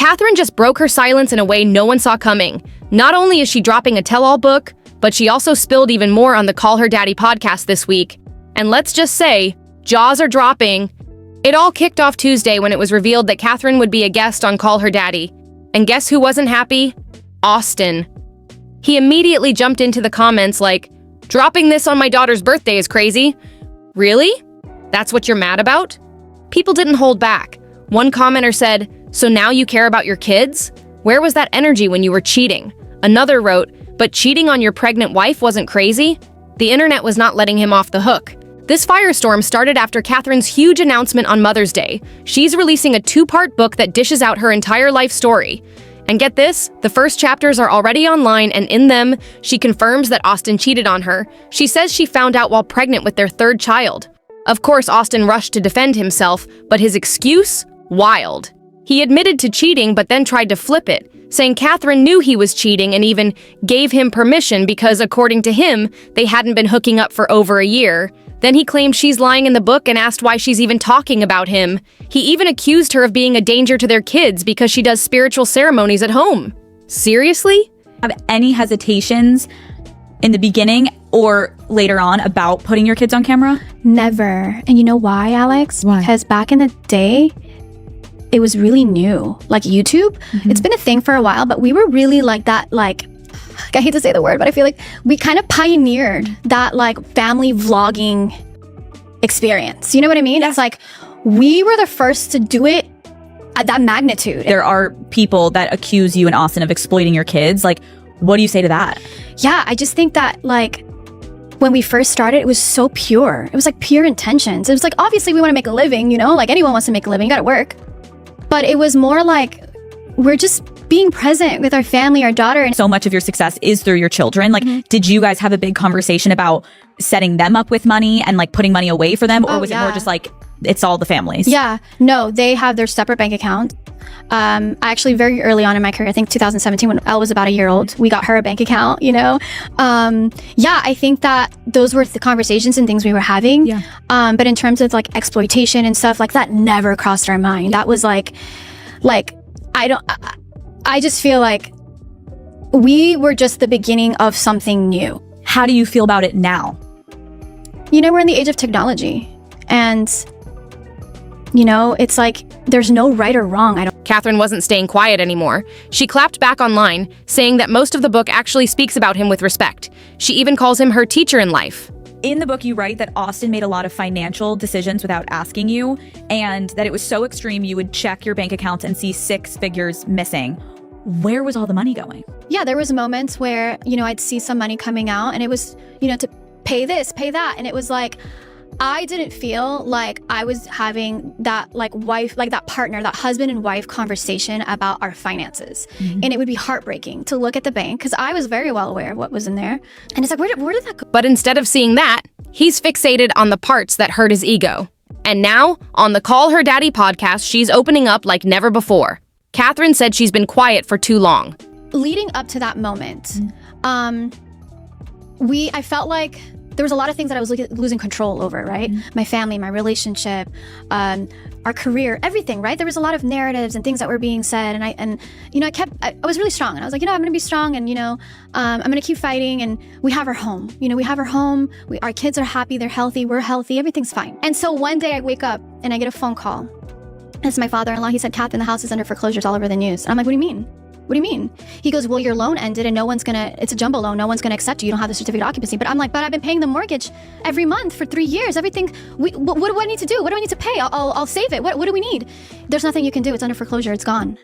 Catherine just broke her silence in a way no one saw coming. Not only is she dropping a tell-all book, but she also spilled even more on the Call Her Daddy podcast this week. And let's just say, jaws are dropping. It all kicked off Tuesday when it was revealed that Catherine would be a guest on Call Her Daddy. And guess who wasn't happy? Austin. He immediately jumped into the comments like, "Dropping this on my daughter's birthday is crazy." Really? That's what you're mad about? People didn't hold back. One commenter said, "So now you care about your kids? Where was that energy when you were cheating?" Another wrote, "But cheating on your pregnant wife wasn't crazy?" The internet was not letting him off the hook. This firestorm started after Catherine's huge announcement on Mother's Day. She's releasing a 2-part book that dishes out her entire life story. And get this, the first chapters are already online, and in them, she confirms that Austin cheated on her. She says she found out while pregnant with their 3rd child. Of course, Austin rushed to defend himself, but his excuse? Wild. He admitted to cheating but then tried to flip it, saying Catherine knew he was cheating and even gave him permission because, according to him, they hadn't been hooking up for over a year. Then he claimed she's lying in the book and asked why she's even talking about him. He even accused her of being a danger to their kids because she does spiritual ceremonies at home. Seriously? Have any hesitations in the beginning or later on about putting your kids on camera? Never. And you know why, Alex? Why? Because back in the day, it was really new. Like YouTube, it's been a thing for a while, but we were really like that, like, I hate to say the word, but I feel like we kind of pioneered that like family vlogging experience. You know what I mean? It's like we were the first to do it at that magnitude. There are people that accuse you and Austin of exploiting your kids. Like, what do you say to that? Yeah, I just think that like when we first started, it was so pure. It was like pure intentions. It was like, obviously we want to make a living, you know, like anyone wants to make a living, you gotta work. But it was more like we're just being present with our family, our daughter. And so much of your success is through your children. Like, did you guys have a big conversation about setting them up with money and like putting money away for them? Or was it more just like, it's all the families? Yeah, no, they have their separate bank account. Actually, very early on in my career, I think 2017, when Elle was about a year old, we got her a bank account, you know? Yeah, I think that those were the conversations and things we were having. Yeah. But in terms of like exploitation and stuff like that, never crossed our mind. That was like, I just feel like we were just the beginning of something new. How do you feel about it now? You know, we're in the age of technology, and you know, it's like there's no right or wrong. Catherine wasn't staying quiet anymore. She clapped back online, saying that most of the book actually speaks about him with respect. She even calls him her teacher in life. In the book, you write that Austin made a lot of financial decisions without asking you, and that it was so extreme you would check your bank accounts and see 6 figures missing. Where was all the money going? Yeah, there was moments where, you know, I'd see some money coming out and it was, you know, to pay this, pay that. And it was like, I didn't feel like I was having that like wife, like that partner, that husband and wife conversation about our finances. And it would be heartbreaking to look at the bank because I was very well aware of what was in there. And it's like, where did that go? But instead of seeing that, he's fixated on the parts that hurt his ego. And now, on the Call Her Daddy podcast, she's opening up like never before. Catherine said she's been quiet for too long. Leading up to that moment, I felt like there was a lot of things that I was losing control over, right? My family, my relationship, our career, everything, right? There was a lot of narratives and things that were being said, and you know, I was really strong, and I was like, you know, I'm gonna be strong, and you know, I'm gonna keep fighting, and we have our home. You know, we have our home. Our kids are happy, they're healthy, we're healthy, everything's fine. And so one day I wake up and I get a phone call. It's my father-in-law. He said, "Catherine, the house is under foreclosures all over the news." And I'm like, "What do you mean? What do you mean?" He goes, "Well, your loan ended and it's a jumbo loan. No one's gonna accept you. You don't have the certificate of occupancy." But I'm like, "But I've been paying the mortgage every month for 3 years. Everything, what do I need to do? What do I need to pay? I'll save it. What do we need?" "There's nothing you can do. It's under foreclosure. It's gone.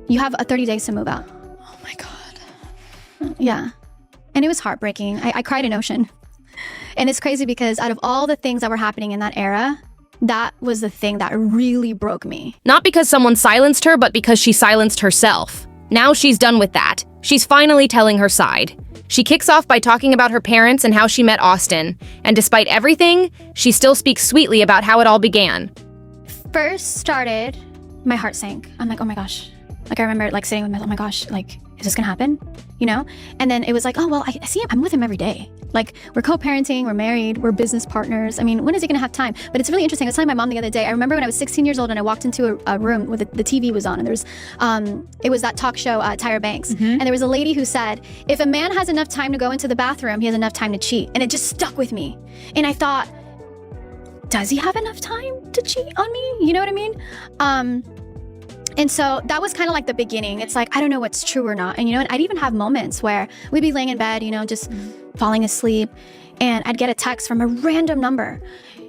You have 30 days to move out." Oh my God. Yeah. And it was heartbreaking. I cried an ocean. And it's crazy because out of all the things that were happening in that era, that was the thing that really broke me. Not because someone silenced her, but because she silenced herself. Now she's done with that. She's finally telling her side. She kicks off by talking about her parents and how she met Austin. And despite everything, she still speaks sweetly about how it all began. First started, my heart sank. I'm like, oh my gosh, Like, I remember like sitting with myself, oh my gosh, like, is this gonna happen? You know? And then it was like, oh, well, I see him, I'm with him every day. Like, we're co-parenting, we're married, we're business partners. I mean, when is he gonna have time? But it's really interesting. I was telling my mom the other day, I remember when I was 16 years old and I walked into a room where the TV was on, and there's, it was that talk show, Tyra Banks. And there was a lady who said, if a man has enough time to go into the bathroom, he has enough time to cheat. And it just stuck with me. And I thought, does he have enough time to cheat on me? You know what I mean? And so that was kind of like the beginning. It's like, I don't know what's true or not. And you know, I'd even have moments where we'd be laying in bed, you know, just falling asleep, and I'd get a text from a random number.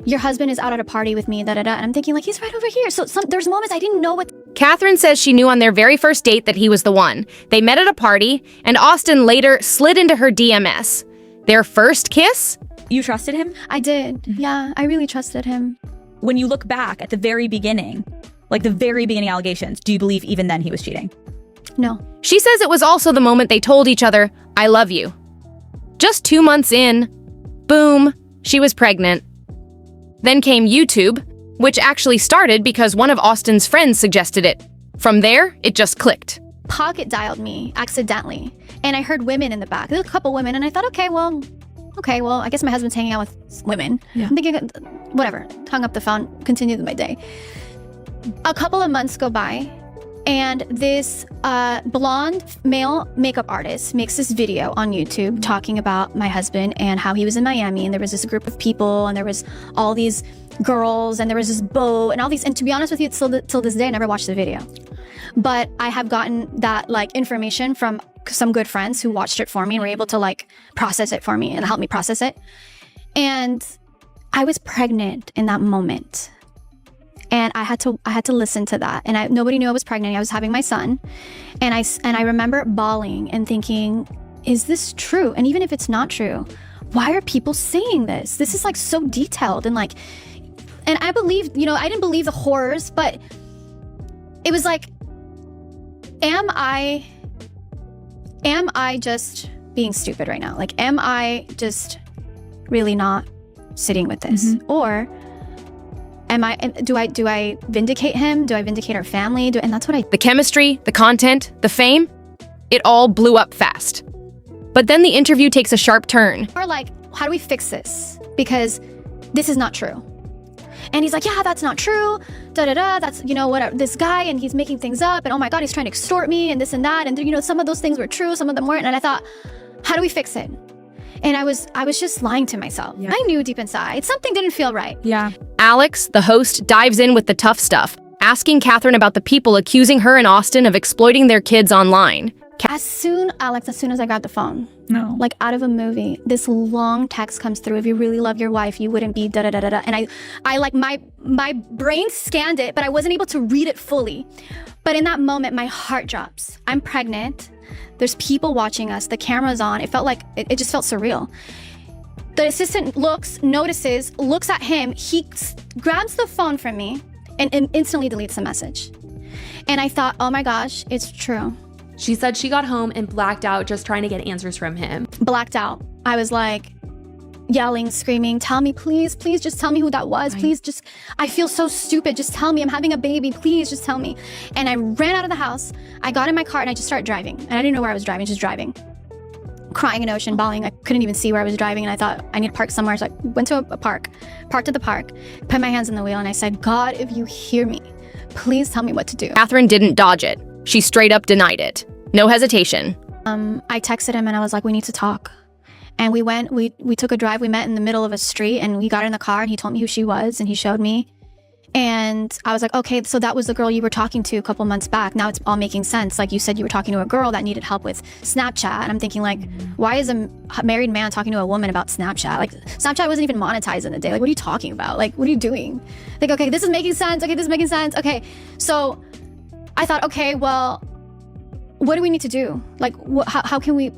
Your husband is out at a party with me, And I'm thinking like, he's right over here. So there's moments I didn't know what. Catherine says she knew on their very first date that he was the one. They met at a party, and Austin later slid into her DMs. Their first kiss? You trusted him? I did. Yeah, I really trusted him. When you look back at the very beginning, like the very beginning allegations, do you believe even then he was cheating? No. She says it was also the moment they told each other, I love you. Just 2 months in, boom, she was pregnant. Then came YouTube, which actually started because one of Austin's friends suggested it. From there, it just clicked. Pocket dialed me accidentally, and I heard women in the back. There was a couple women, and I thought, okay, well, I guess my husband's hanging out with women. Yeah. I'm thinking, whatever, hung up the phone, continued my day. A couple of months go by, and this blonde male makeup artist makes this video on YouTube talking about my husband and how he was in Miami, and there was this group of people, and there was all these girls, and there was this boat, and all these. And to be honest with you, till this day, I never watched the video. But I have gotten that like information from some good friends who watched it for me and were able to like process it for me and help me process it. And I was pregnant in that moment. And I had to listen to that. And nobody knew I was pregnant. I was having my son. And I remember bawling and thinking, is this true? And even if it's not true, why are people saying this? This is like so detailed and I believe, you know, I didn't believe the horrors, but it was like, am I just being stupid right now? Like, am I just really not sitting with this? Or do I vindicate him? Do I vindicate our family? And that's what The chemistry, the content, the fame, it all blew up fast. But then the interview takes a sharp turn. Or like, how do we fix this? Because this is not true. And he's like, yeah, that's not true. That's, you know, whatever, this guy, and he's making things up, and oh my God, he's trying to extort me, and this and that. And you know, some of those things were true, some of them weren't. And I thought, how do we fix it? And I was just lying to myself. Yeah. I knew deep inside something didn't feel right. Yeah. Alex, the host, dives in with the tough stuff, asking Catherine about the people accusing her and Austin of exploiting their kids online. As soon as I got the phone, like out of a movie, this long text comes through. If you really love your wife, you wouldn't be da-da-da-da-da. And I like, my brain scanned it, but I wasn't able to read it fully. But in that moment, my heart drops. I'm pregnant. There's people watching us. The camera's on. It felt like, it just felt surreal. The assistant notices, looks at him. He grabs the phone from me and instantly deletes the message. And I thought, oh my gosh, it's true. She said she got home and blacked out just trying to get answers from him. Blacked out. I was like yelling, screaming, tell me, please, just tell me who that was. Please, I feel so stupid. Just tell me, I'm having a baby. Please, just tell me. And I ran out of the house. I got in my car and I just started driving. And I didn't know where I was driving, just driving. Crying in ocean, bawling. I couldn't even see where I was driving. And I thought, I need to park somewhere. So I went to a park, parked at the park, put my hands on the wheel. And I said, God, if you hear me, please tell me what to do. Catherine didn't dodge it. She straight up denied it. No hesitation. I texted him and I was like, we need to talk. And we took a drive. We met in the middle of a street and we got in the car and he told me who she was and he showed me. And I was like, okay, so that was the girl you were talking to a couple months back. Now it's all making sense. Like you said, you were talking to a girl that needed help with Snapchat. And I'm thinking like, why is a married man talking to a woman about Snapchat? Like Snapchat wasn't even monetized in the day. Like, what are you talking about? Like, what are you doing? Like, okay, this is making sense. Okay, this is making sense. Okay. So I thought, okay, well, what do we need to do? Like, how can we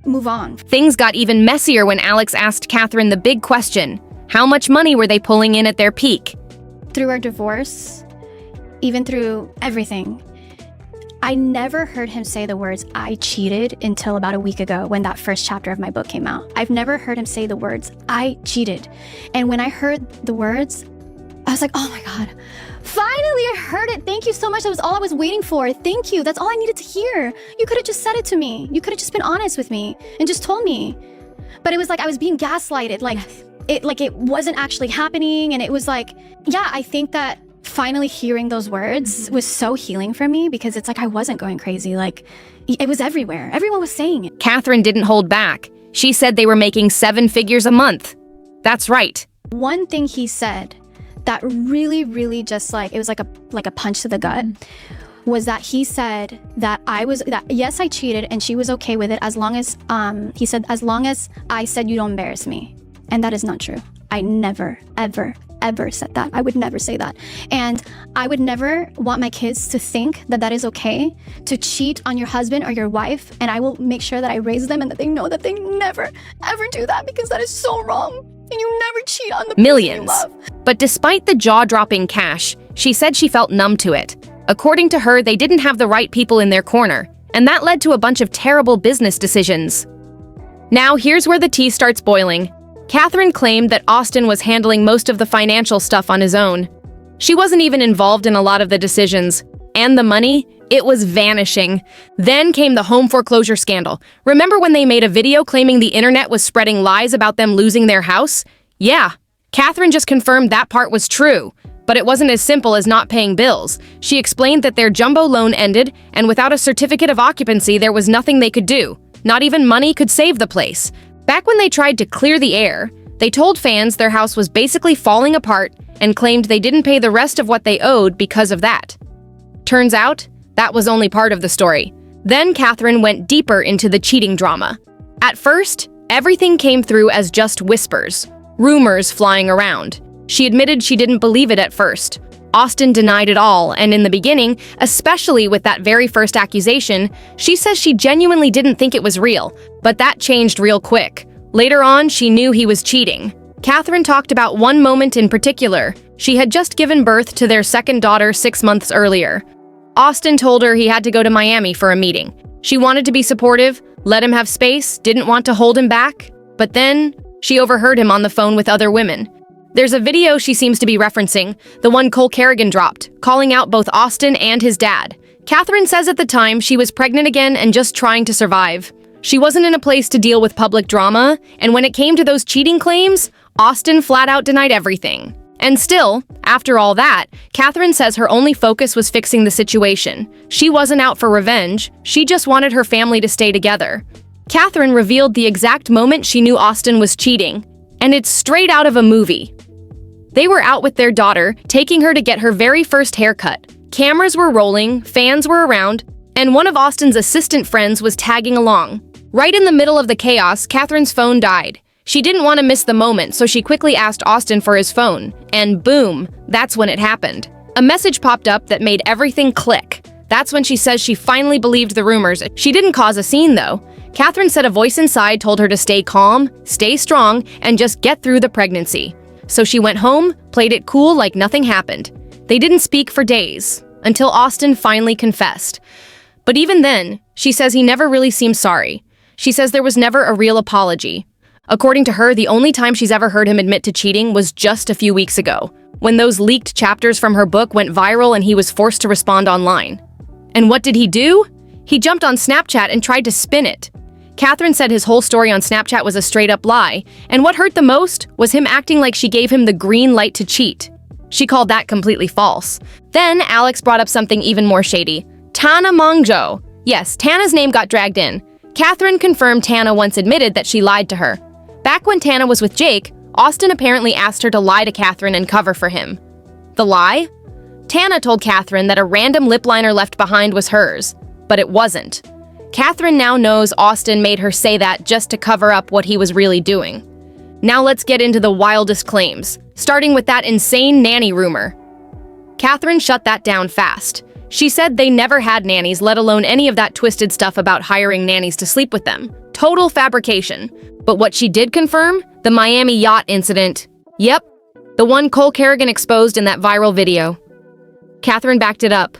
move on? Things got even messier when Alex asked Catherine the big question. How much money were they pulling in at their peak? Through our divorce, even through everything, I never heard him say the words, I cheated, until about a week ago when that first chapter of my book came out. I've never heard him say the words, I cheated. And when I heard the words, I was like, oh my God. Finally, I heard it. Thank you so much. That was all I was waiting for. Thank you. That's all I needed to hear. You could have just said it to me. You could have just been honest with me and just told me. But it was like I was being gaslighted. It wasn't actually happening. And it was like, yeah, I think that finally hearing those words was so healing for me, because it's like I wasn't going crazy. Like, it was everywhere. Everyone was saying it. Catherine didn't hold back. She said they were making 7 figures a month. That's right. One thing he said that really just it was like a punch to the gut was that he said that yes, I cheated and she was okay with it as long as he said, as long as I said you don't embarrass me. And that is not true. I never ever said that. I would never say that. And I would never want my kids to think that that is okay to cheat on your husband or your wife. And I will make sure that I raise them and that they know that they never ever do that, because that is so wrong. And you never cheat on the millions. person you love. But despite the jaw-dropping cash, she said she felt numb to it. According to her, they didn't have the right people in their corner, and that led to a bunch of terrible business decisions. Now here's where the tea starts boiling. Catherine claimed that Austin was handling most of the financial stuff on his own. She wasn't even involved in a lot of the decisions. And the money? It was vanishing. Then came the home foreclosure scandal. Remember when they made a video claiming the internet was spreading lies about them losing their house? Yeah, Catherine just confirmed that part was true. But it wasn't as simple as not paying bills. She explained that their jumbo loan ended, and without a certificate of occupancy, there was nothing they could do. Not even money could save the place. Back when they tried to clear the air, they told fans their house was basically falling apart and claimed they didn't pay the rest of what they owed because of that. Turns out, that was only part of the story. Then Catherine went deeper into the cheating drama. At first, everything came through as just whispers, rumors flying around. She admitted she didn't believe it at first. Austin denied it all, and in the beginning, especially with that very first accusation, she says she genuinely didn't think it was real, but that changed real quick. Later on, she knew he was cheating. Catherine talked about one moment in particular. She had just given birth to their second daughter 6 months earlier. Austin told her he had to go to Miami for a meeting. She wanted to be supportive, let him have space, didn't want to hold him back, but then she overheard him on the phone with other women. There's a video she seems to be referencing, the one Cole Kerrigan dropped, calling out both Austin and his dad. Catherine says at the time she was pregnant again and just trying to survive. She wasn't in a place to deal with public drama, and when it came to those cheating claims, Austin flat out denied everything. And still, after all that, Catherine says her only focus was fixing the situation. She wasn't out for revenge, she just wanted her family to stay together. Catherine revealed the exact moment she knew Austin was cheating, and it's straight out of a movie. They were out with their daughter, taking her to get her very first haircut. Cameras were rolling, fans were around, and one of Austin's assistant friends was tagging along. Right in the middle of the chaos, Catherine's phone died. She didn't want to miss the moment, so she quickly asked Austin for his phone, and boom, that's when it happened. A message popped up that made everything click. That's when she says she finally believed the rumors. She didn't cause a scene, though. Catherine said a voice inside told her to stay calm, stay strong, and just get through the pregnancy. So she went home, played it cool like nothing happened. They didn't speak for days, until Austin finally confessed. But even then, she says he never really seemed sorry. She says there was never a real apology. According to her, the only time she's ever heard him admit to cheating was just a few weeks ago, when those leaked chapters from her book went viral and he was forced to respond online. And what did he do? He jumped on Snapchat and tried to spin it. Catherine said his whole story on Snapchat was a straight-up lie, and what hurt the most was him acting like she gave him the green light to cheat. She called that completely false. Then Alex brought up something even more shady. Tana Mongjo. Yes, Tana's name got dragged in. Catherine confirmed Tana once admitted that she lied to her. Back when Tana was with Jake, Austin apparently asked her to lie to Catherine and cover for him. The lie? Tana told Catherine that a random lip liner left behind was hers, but it wasn't. Catherine now knows Austin made her say that just to cover up what he was really doing. Now let's get into the wildest claims, starting with that insane nanny rumor. Catherine shut that down fast. She said they never had nannies, let alone any of that twisted stuff about hiring nannies to sleep with them. Total fabrication. But what she did confirm? The Miami yacht incident. Yep, the one Cole Kerrigan exposed in that viral video. Catherine backed it up.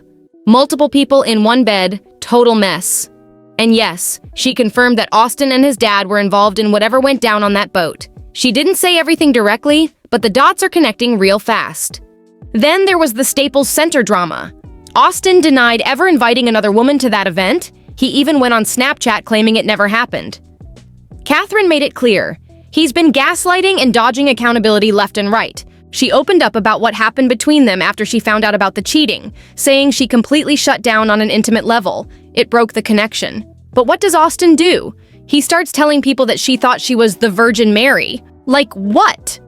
Multiple people in one bed, total mess. And yes, she confirmed that Austin and his dad were involved in whatever went down on that boat. She didn't say everything directly, but the dots are connecting real fast. Then there was the Staples Center drama. Austin denied ever inviting another woman to that event. He even went on Snapchat claiming it never happened. Catherine made it clear. He's been gaslighting and dodging accountability left and right. She opened up about what happened between them after she found out about the cheating, saying she completely shut down on an intimate level. It broke the connection. But what does Austin do? He starts telling people that she thought she was the Virgin Mary. Like what?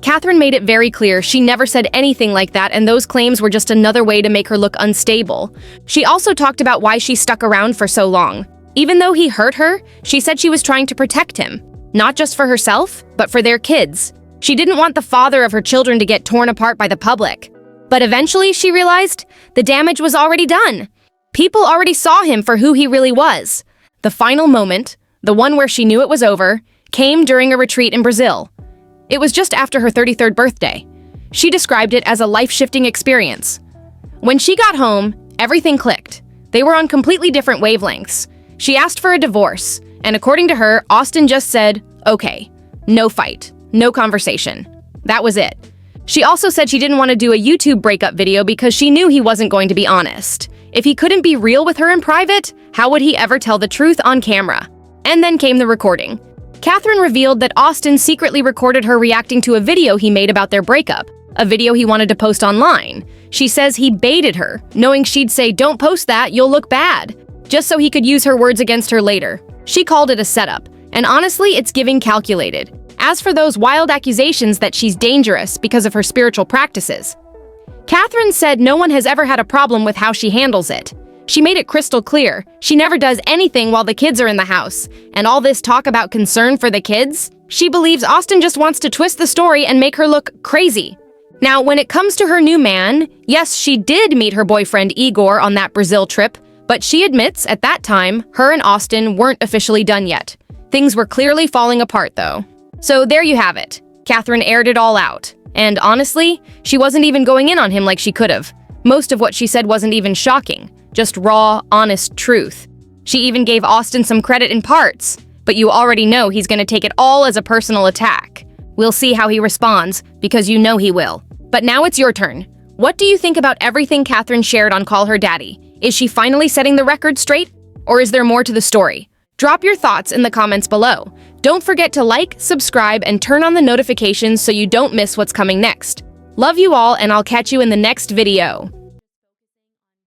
Catherine made it very clear she never said anything like that, and those claims were just another way to make her look unstable. She also talked about why she stuck around for so long. Even though he hurt her, she said she was trying to protect him. Not just for herself, but for their kids. She didn't want the father of her children to get torn apart by the public. But eventually, she realized the damage was already done. People already saw him for who he really was. The final moment, the one where she knew it was over, came during a retreat in Brazil. It was just after her 33rd birthday. She described it as a life-shifting experience. When she got home, everything clicked. They were on completely different wavelengths. She asked for a divorce, and according to her, Austin just said, okay, no fight, no conversation. That was it. She also said she didn't want to do a YouTube breakup video because she knew he wasn't going to be honest. If he couldn't be real with her in private, how would he ever tell the truth on camera? And then came the recording. Catherine revealed that Austin secretly recorded her reacting to a video he made about their breakup, a video he wanted to post online. She says he baited her, knowing she'd say, "Don't post that, you'll look bad," just so he could use her words against her later. She called it a setup, and honestly, it's giving calculated. As for those wild accusations that she's dangerous because of her spiritual practices, Catherine said no one has ever had a problem with how she handles it. She made it crystal clear she never does anything while the kids are in the house, and all this talk about concern for the kids, she believes Austin just wants to twist the story and make her look crazy. Now, when it comes to her new man, yes, she did meet her boyfriend Igor on that Brazil trip, but she admits at that time, her and Austin weren't officially done yet. Things were clearly falling apart, though. So there you have it. Catherine aired it all out. And honestly, she wasn't even going in on him like she could have. Most of what she said wasn't even shocking, just raw, honest truth. She even gave Austin some credit in parts, but you already know he's gonna take it all as a personal attack. We'll see how he responds, because you know he will. But now it's your turn. What do you think about everything Catherine shared on Call Her Daddy? Is she finally setting the record straight? Or is there more to the story? Drop your thoughts in the comments below. Don't forget to like, subscribe, and turn on the notifications so you don't miss what's coming next. Love you all, and I'll catch you in the next video.